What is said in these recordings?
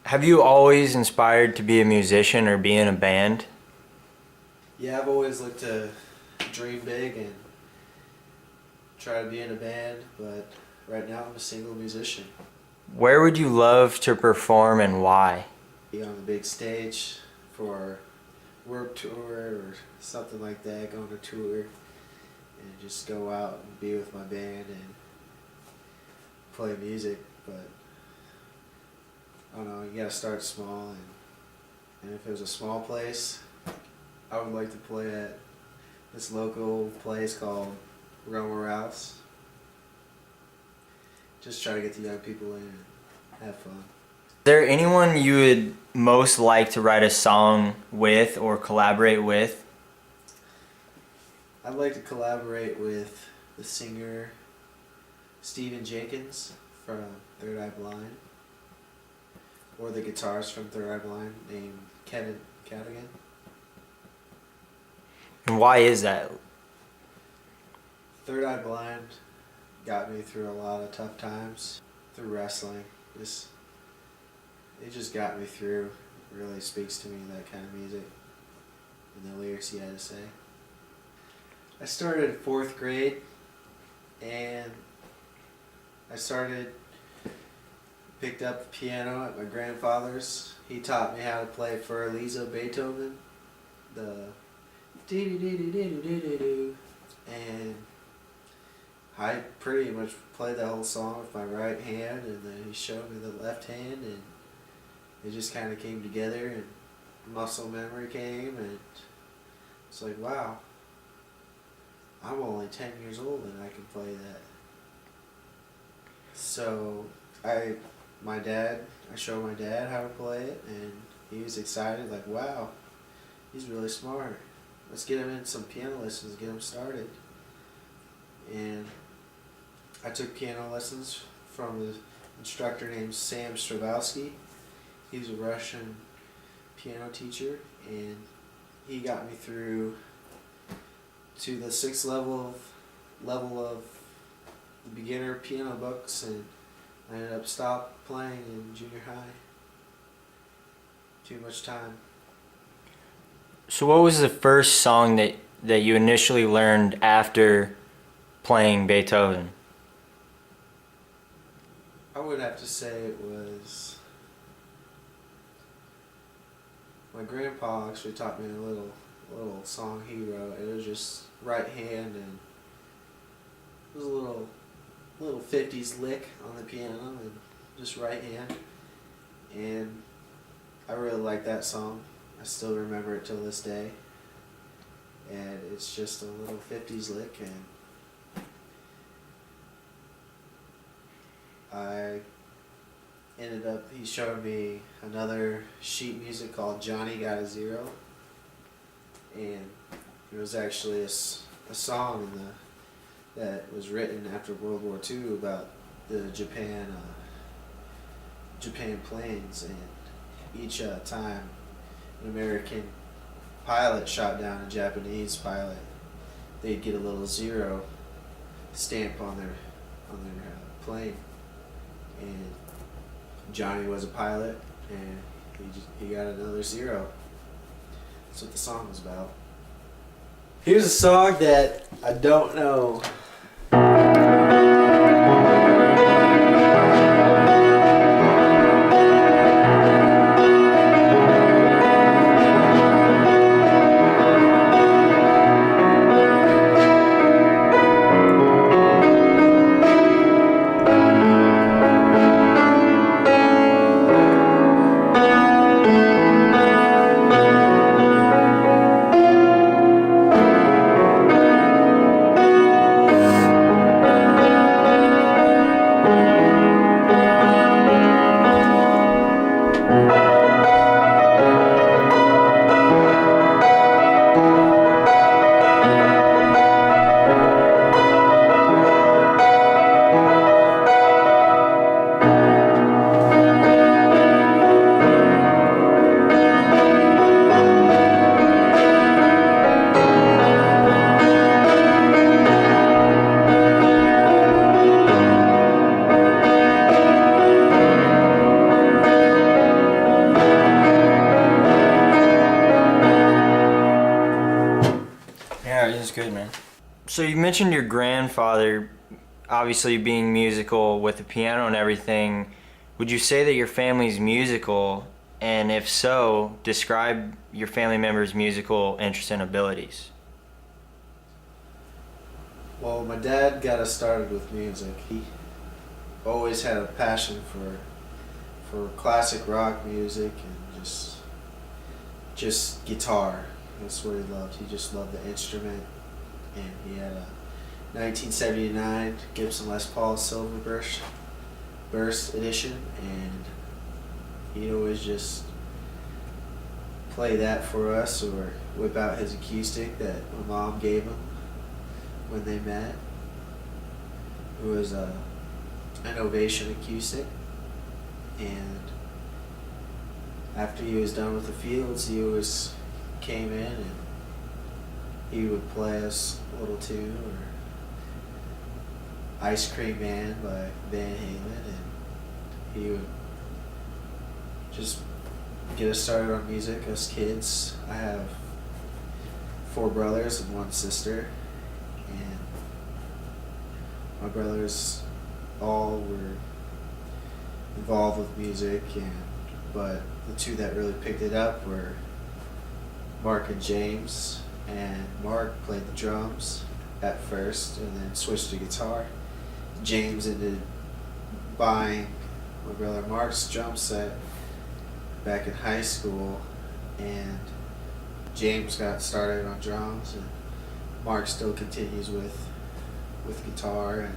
Have you always inspired to be a musician or be in a band? Yeah, I've always looked to dream big and try to be in a band, but right now I'm a single musician. Where would you love to perform and why? Be on the big stage for work tour or something like that, go on a tour and just go out and be with my band and play music. But I don't know, you gotta start small, and if it was a small place, I would like to play at this local place called Roma Rouse. Just try to get the young people in and have fun. Is there anyone you would most like to write a song with or collaborate with? I'd like to collaborate with the singer Stephen Jenkins from Third Eye Blind, or the guitarist from Third Eye Blind named Kevin Cadigan. And why is that? Third Eye Blind got me through a lot of tough times through wrestling. It just got me through. It really speaks to me, that kind of music and the lyrics he had to say. I started 4th grade and picked up the piano at my grandfather's. He taught me how to play for Lisa Beethoven, the do-do-do-do-do-do-do-do, and I pretty much played that whole song with my right hand, and then he showed me the left hand, and it just kind of came together, and muscle memory came, and it's like, wow, I'm only 10 years old and I can play that. So I showed my dad how to play it, and he was excited, like, wow, he's really smart. Let's get him in some piano lessons, get him started. And I took piano lessons from an instructor named Sam Stravowski. He was a Russian piano teacher, and he got me through to the 6th level of the beginner piano books, and I ended up stopped playing in junior high. Too much time. So what was the first song that you initially learned after playing Beethoven? I would have to say it was my grandpa actually taught me a little song he wrote. It was just right hand, and it was a little 50s lick on the piano, and just right hand. And I really like that song. I still remember it till this day. And it's just a little 50s lick, and he showed me another sheet music called Johnny Got a Zero, and it was actually a song that was written after World War II about the Japan planes, and each time an American pilot shot down a Japanese pilot, they'd get a little zero stamp on their plane, and Johnny was a pilot, and he got another zero. That's what the song was about. Here's a song that I don't know. So you mentioned your grandfather obviously being musical with the piano and everything. Would you say that your family's musical? And if so, describe your family members' musical interests and abilities. Well, my dad got us started with music. He always had a passion for classic rock music and just guitar. That's what he loved. He just loved the instrument, and he had a 1979 Gibson Les Paul Silver Burst edition, and he'd always just play that for us or whip out his acoustic that my mom gave him when they met. It was an Ovation acoustic, and after he was done with the fields, he always came in and he would play us a little tune or Ice Cream Man by Van Halen, and he would just get us started on music, us kids. I have 4 brothers and 1 sister, and my brothers all were involved with music, but the 2 that really picked it up were Mark and James, and Mark played the drums at first and then switched to guitar. James ended buying my brother Mark's drum set back in high school, and James got started on drums, and Mark still continues with guitar, and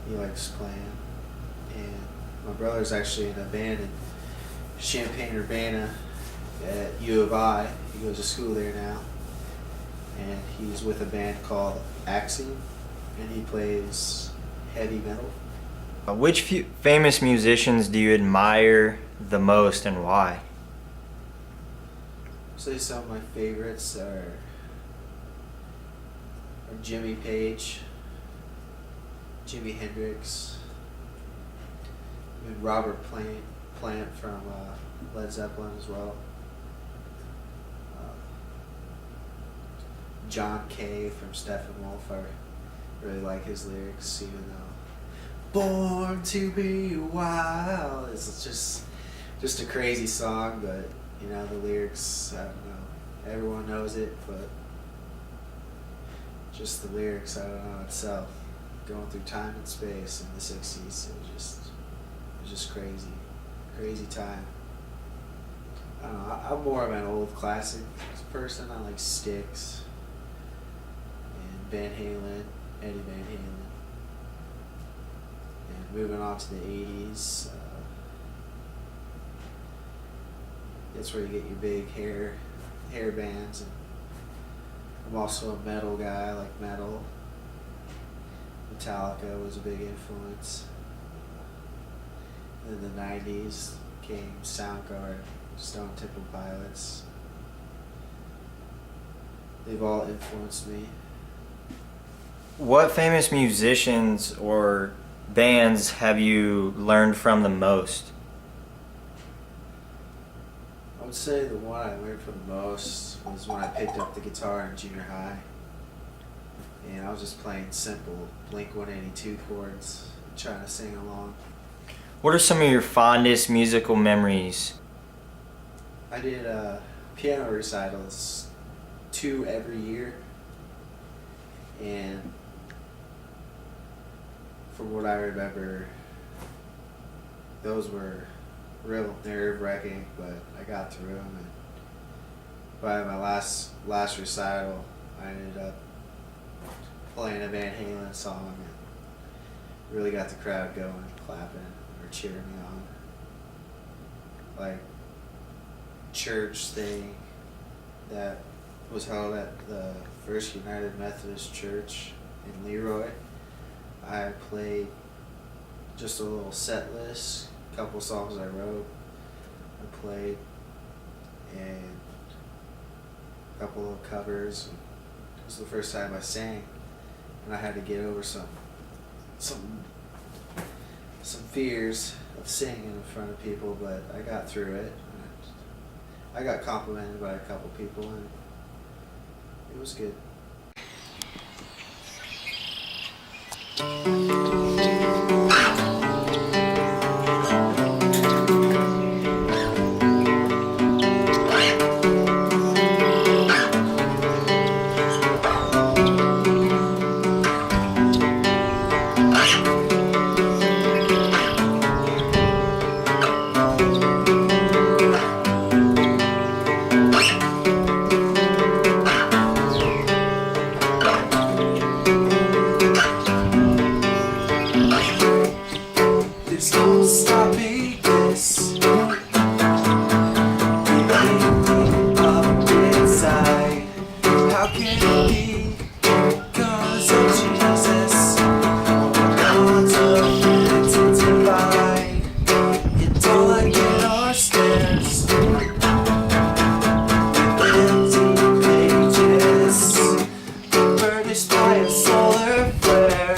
he likes playing. And my brother's actually in a band in Champaign-Urbana at U of I. He goes to school there now, and he's with a band called Axiom, and he plays heavy metal. Which famous musicians do you admire the most and why? Say some of my favorites are Jimmy Page, Jimi Hendrix, and Robert Plant from Led Zeppelin as well. John Kay from Steppenwolf. I really like his lyrics, even though "Born to Be Wild" is just a crazy song, but you know the lyrics, I don't know, everyone knows it, but just the lyrics, I don't know, itself, going through time and space in the 60s, it was just crazy time. I don't know, I'm more of an old classic person. I like Styx and Van Halen, Eddie Van Halen. And moving on to the 80s, that's where you get your big hair bands. And I'm also a metal guy. I like metal. Metallica was a big influence. In the 90s came Soundgarden, Stone Temple Pilots. They've all influenced me. What famous musicians or bands have you learned from the most? I would say the one I learned from the most was when I picked up the guitar in junior high. And I was just playing simple Blink-182 chords, trying to sing along. What are some of your fondest musical memories? I did piano recitals 2 every year, and from what I remember, those were real nerve-wracking, but I got through them. And by my last recital, I ended up playing a Van Halen song and really got the crowd going, clapping or cheering me on. Like church thing that was held at the First United Methodist Church in Leroy. I played just a little set list, a couple songs I wrote. I played, and a couple of covers. It was the first time I sang, and I had to get over some fears of singing in front of people, but I got through it. I got complimented by a couple people, and it was good. There's no stopping this. Everything up inside. How can it be? 'Cause of Jesus. All God's of it's divine. It's all I get are stairs. With empty pages, furnished by a solar flare.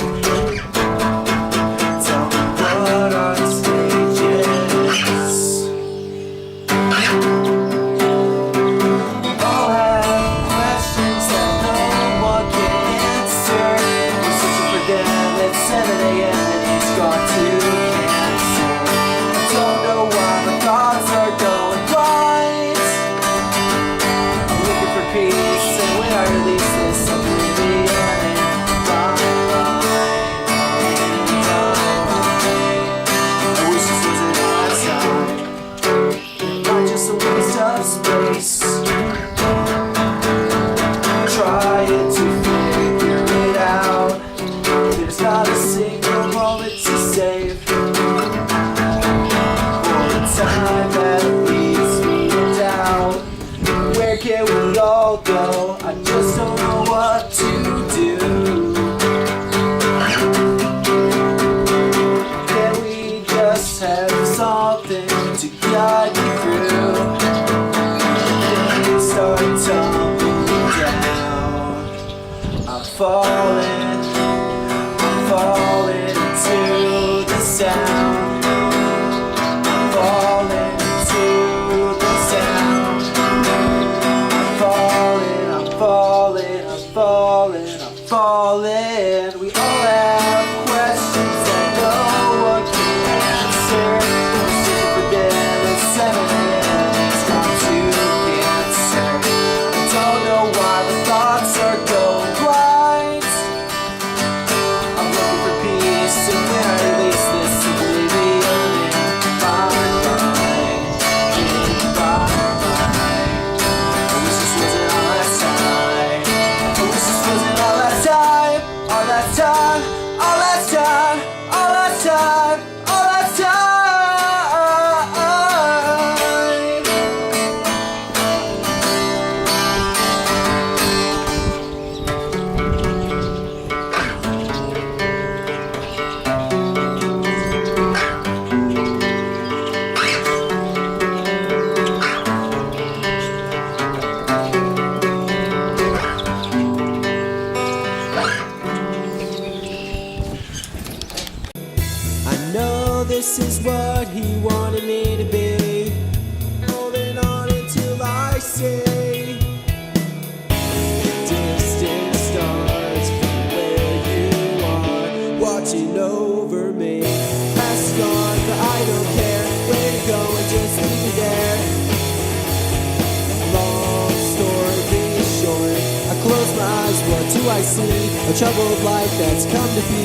Tell me what our stage is. All have questions that no one can answer. We're searching for them at 7 a.m. and he's gone to cancer. I don't know why my thoughts are going blind. I'm looking for peace, and when I release this oblivion in my mind, I wish this wasn't our time. Not just a waste of space. Trying to figure it out. There's not a single moment to save. For the time that leaves me in doubt. Where can we all go? I just don't know what to do. Can we just have something to guide me through? Things start tumbling down. I'm falling into the sound. I'm falling into the sound. I'm falling. We all have questions that no one can answer. We're searching for them at 7 a.m. It's gone to cancer. I don't know why the thoughts are going blind. I'm looking for peace, and when I release this oblivion in my mind, I wish this wasn't our last time. I wish this wasn't our last time. Our last time. Our last time. Our last time. Our last time. I know this is what he wanted me to be. Holding on until I say, distant stars from where you are, watching over me. Past is gone, but I don't care. Where to go and just leave me there. Long story short, I close my eyes, what do I see? A troubled life that's come to be.